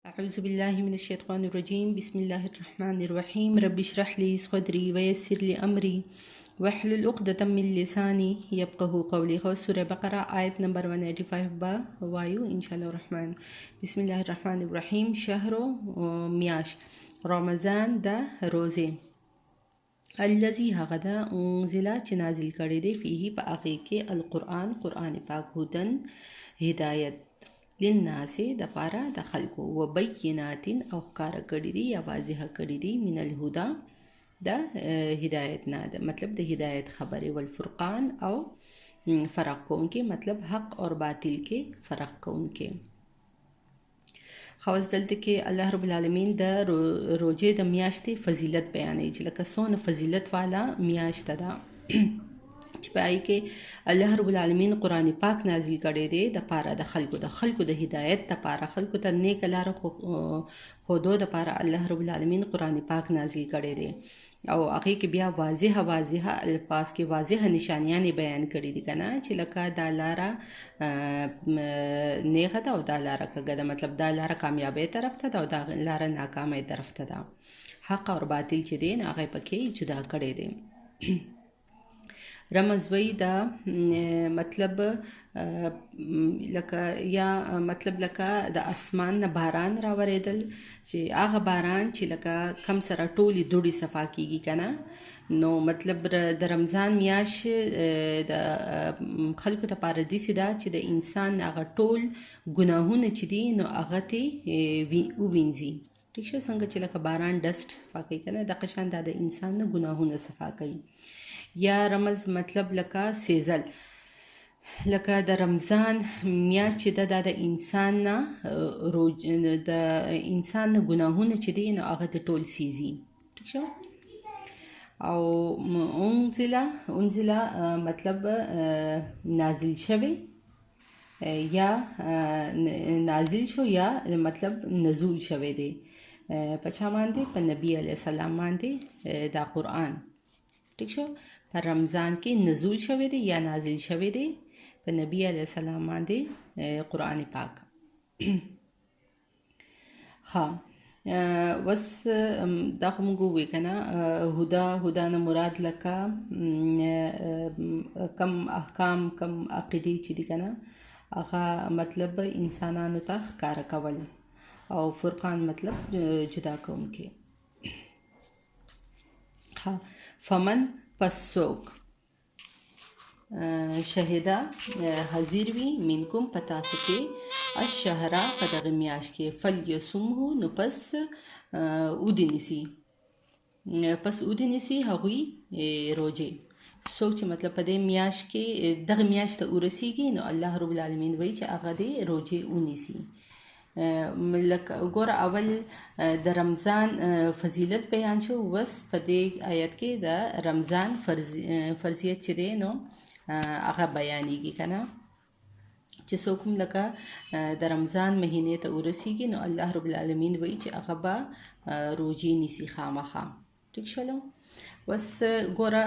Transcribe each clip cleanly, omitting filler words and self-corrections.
أعوذ بالله من الشيطان الرجيم. بسم الله الرحمن الرحيم. رب اشرح لي صدري ويسر لي أمري واحلل عقدة من لساني يفقهوا قولي. سورة بقرة آية نمبر 185 با وایو ان شاء الله الرحمن. بسم الله الرحمن الرحيم. شهر میاش رمضان د روزه الذي هغه ده انزل چې نازل کړي دی فيه په هغې کې قرآن پاک هدن هدایت للناس د پاره د خلکو و بینات او ښکاره کړي دي یا واضحه کړي دي من الهدى د هدایت نه ده مطلب د هدایت خبرې والفرقان او فرق کوونکې مطلب حق اور باطل کې فرق کوونکې. خواز دلته کې الله رب العالمین د روزې د میاشتې فضیلت بیانوي چې لکه څونه فضیلت والا میاشت ده چې په هغې کې الله رب العالمین قرآن پاک نازل کړی دی د پاره د خلکو د هدایت دپاره خلکو ته نیکه لاره ښودو دپاره الله رب العالمین قرآن پاک نازل کړی دی او هغې کې بیا واضحه الفاظ کې واضحه نشانیانې بیان کړي دي که نه چې لکه دا لاره نیغه ده او دا لاره کږه ده مطلب دا لاره کامیابۍ طرف ته ده او دا لاره ناکامۍ طرف ته ده حق او باطل چې دی هغه پکې جدا کړی دی. رمز وی دا مطلب لکه یا مطلب لکه د اسمان نه باران راوریدل چې هغه باران چې لکه کم سره ټولې دوړې صفا کیږي که نه نو مطلب د رمضان میاشت د خلکو دپاره داسې ده چې د انسان هغه ټول ګناهونه چې دي نو هغه ترې ووینځي. ټیک شو څنګه چې لکه باران ډسټ صفا کوي که نه دغه شان دا د انسان نه ګناهونه صفا کوي. یا رمز مطلب لکه سیزل لکه د رمضان میاشت چې ده دا د انسان نه ګناهونه چې دي نو هغه د ټول سیزي. ټیک شو. او انزله مطلب نازل شوی یا نازل شو یا مطلب نزول شوی دی په چا باندې په نبی علیه السلام باندې دا قرآن. ٹھیک شو. پر رمضان کې نزول شوی دی یا نازل شوی دی په نبی علیه السلام باندې قرآن پاک. ها وس دا خو موږ ووایو که نه هدا نه مراد لکه کم احکام کم عقیدې چې دي که نه هغه مطلب انسانانو ته ښکاره کول او فرقان مطلب جدا کوونکی. ها فمن پس څوک شهده حاضر وي منکم په تاسو کې الشهره په دغه میاشت کې فلیصمه نو پس ودې نیسي هغوی روژې. څوک چې مطلب په دې میاشت کې دغه میاشت ته ورسیږي نو الله رب العالمین وایي چې هغه دې روژې ونیسي. ګوره اول د رمضان فضیلت بیان شو وس په دې آیت کې د رمضان فرضیت چې دی نو هغه بیانېږي که نه چې څوک هم لکه د رمضان مهینې ته ورسیږي نو الله رب العالمین وایي چې هغه به روژې نیسي خامخا. ټیک شولو. بس ګوره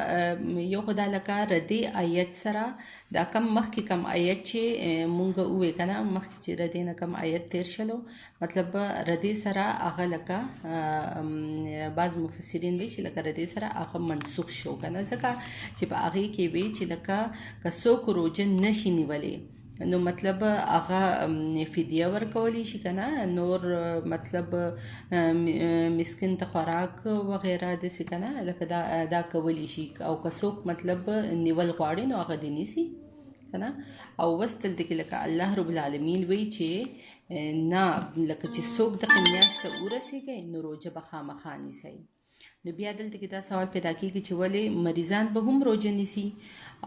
یو خو دا لکه ردې آیت سره دا مخکې کم آیت چې مونږ ووایو که نه مخکې چې ردې نه کم آیت تیر شلو مطلب ردې سره هغه لکه بعض مفسرین وایي چې لکه ردې سره هغه منسوخ شو که نه ځکه چې په هغې کې وایي چې لکه که څوک روژه نشي نیولی نو مطلب هغه فدیه ورکولی شي که نه نور مطلب مسکین ته خوراک وغیره داسې که نه لکه دا کولی شي او که څوک مطلب نیول غواړي نو هغه دې نیسي که نه. او اوس دلته کې لکه الله رب العالمین وایي چې نه لکه چې څوک دغه میاشت ته ورسېږي نو روژه به خامخا نیسئ. نو بیا دلته کې دا سوال پیدا کېږي چې ولې مریضان به هم روژه نیسي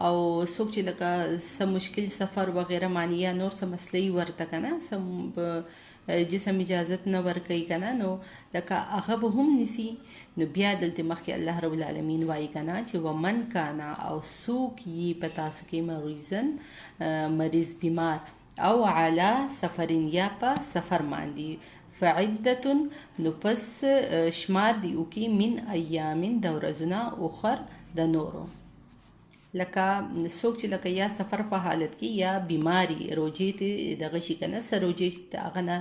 او څوک چې لکه څه مشکل سفر وغیره معنی یا نور څه مسلې ورته که نه څه جسم اجازت نه ورکوي که نه نو لکه هغه به هم نیسي. نو بیا دلته مخکې الله رب العالمین وایي که نه چې ومن کانا او څوک یي په تاسو کې مریض بیمار او علی سفرین یا په سفر باندې فعدتن نو پس شمار دی وکي من ایامن د ورځونه اخر د نورو لکه څوک چې لکه یا سفر په حالت کې یا بیماری روجې ته دغه شي که نه څه روجې چې هغه نه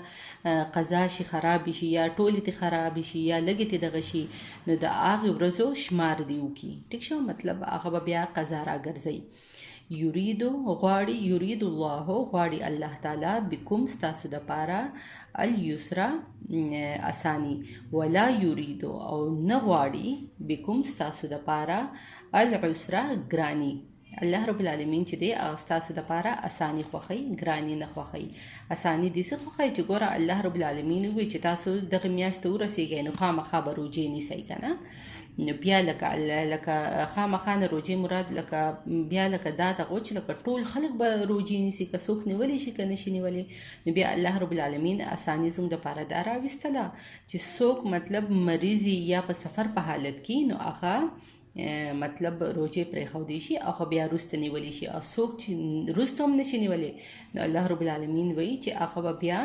قضا شي خراب شي یا ټولې ته خراب شي یا لږې ته دغه شي نو د هغې ورځو شمار دې وکړي ټیک شو مطلب هغه به بیا قضا راګرځوي یریدو غواړي یرید الله غواړي الله تعالی بکم ستاسو دپاره الیسرا اسانی ولا یریدو او نه غواړي بکم ستاسو دپاره العسرا ګرانی الله رب العالمین چې دی هغه ستاسو دپاره اساني خوښوي ګراني نه خوښوي اساني داسې خوښوي چې ګوره الله رب العالمین ووایي چې تاسو دغې میاشت ته ورسېږئ نو خامخا به روجې نیسئ که نه نو بیا لکه خامخا نه روجې مراد لکه بیا لکه دا دغه چې لکه ټول خلک به روجې نیسي که څوک نیولی شي که نشي نیولی نو بیا الله رب العالمین اساني زموږ دپاره دا راویستله چې څوک مطلب مریضي یا په سفر په حالت کې نو هغه مطلب روجې پرېښودی شي او بیا وروسته نیولی شي او څوک چې وروسته هم نشي نیولی نو الله رب العالمین وایي چې هغه به بیا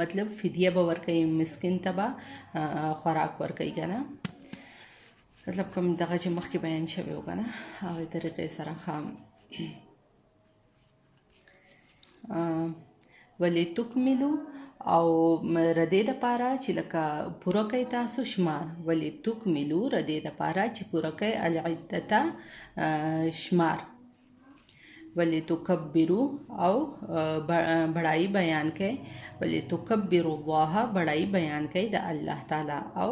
مطلب فدیه به ورکوي مسکین ته به خوراک ورکوي که نه مطلب کوم دغه چې مخکې بیان شوی و که نه هغې طریقې سره ولتکملو او ردې دپاره چې لکه پوره کوي تاسو شمار ولتکملو ردې دپاره چې پوره کوي العدته شمار ولتکبرو او بڑائی بیان کوي ولتکبرو الله بڑائی بیان کوي د الله تعالی او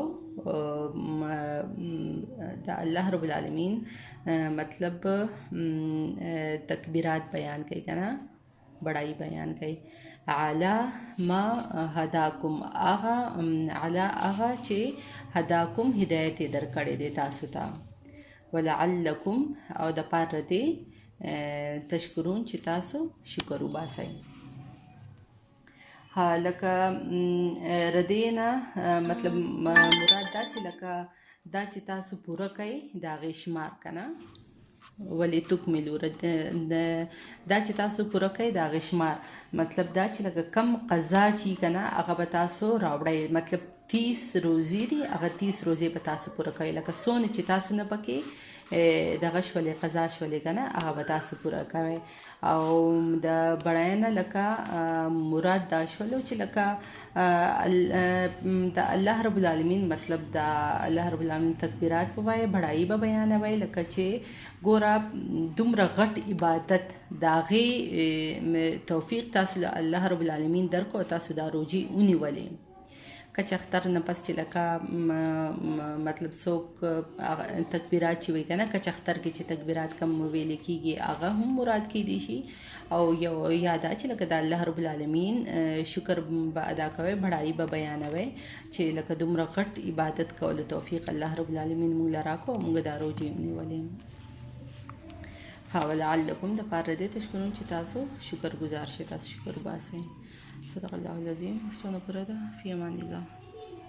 د الله رب العالمین مطلب تکبیرات بیان کوي که نه بڑائی بیان کوي علا ما هداکم علا هغه چې هداکم هدایت یې درکړی دی تاسو ته ولعلکم او د پاره دی تشکرون چې تاسو شکر وباسئ لکه ردې نه مطلب مراد دا چې لکه دا چې تاسو پوره کوئ د هغې شمار که نه ولتکملو دا چې تاسو پوره کوئ د هغې شمار مطلب دا چې لکه کم قضا چې که نه هغه به تاسو راوړئ مطلب 30 روزې دي هغه 30 روزې به تاسو پوره کوئ لکه څونه چې تاسو نه پکې دغه شولې قضا شولې که نه هغه به تاسو پوره کوئ او د بړای نه لکه مراد دا شولو چې لکه د الله رب العالمین مطلب د الله رب العالمین تکبیرات به وایي بړایي به بیانوئ لکه چې ګوره دومره غټ عبادت د هغې توفیق تاسو له الله رب العالمین درکو او تاسو دا روجې ونیولې کچ اختر نه پس چې لکه مطلب څوک تکبیرات چې وایي که نه کچ اختر کې چې تکبیرات کم ویلې کېږي هغه هم مراد کېدی شي او یو یا دا چې لکه د الله رب العالمین شکر به ادا کوئ بړایي به بیانوئ چې لکه دومره غټ عبادت کولو توفیق الله رب العالمین موږ له راکړو او موږ دا روجې ونیولې ولعلکم د پاره دې تشکرون چې تاسو شکر ګزار شئ تاسو شکر وباسئ صدق الله العظیم استونه پوره ده فی امان الله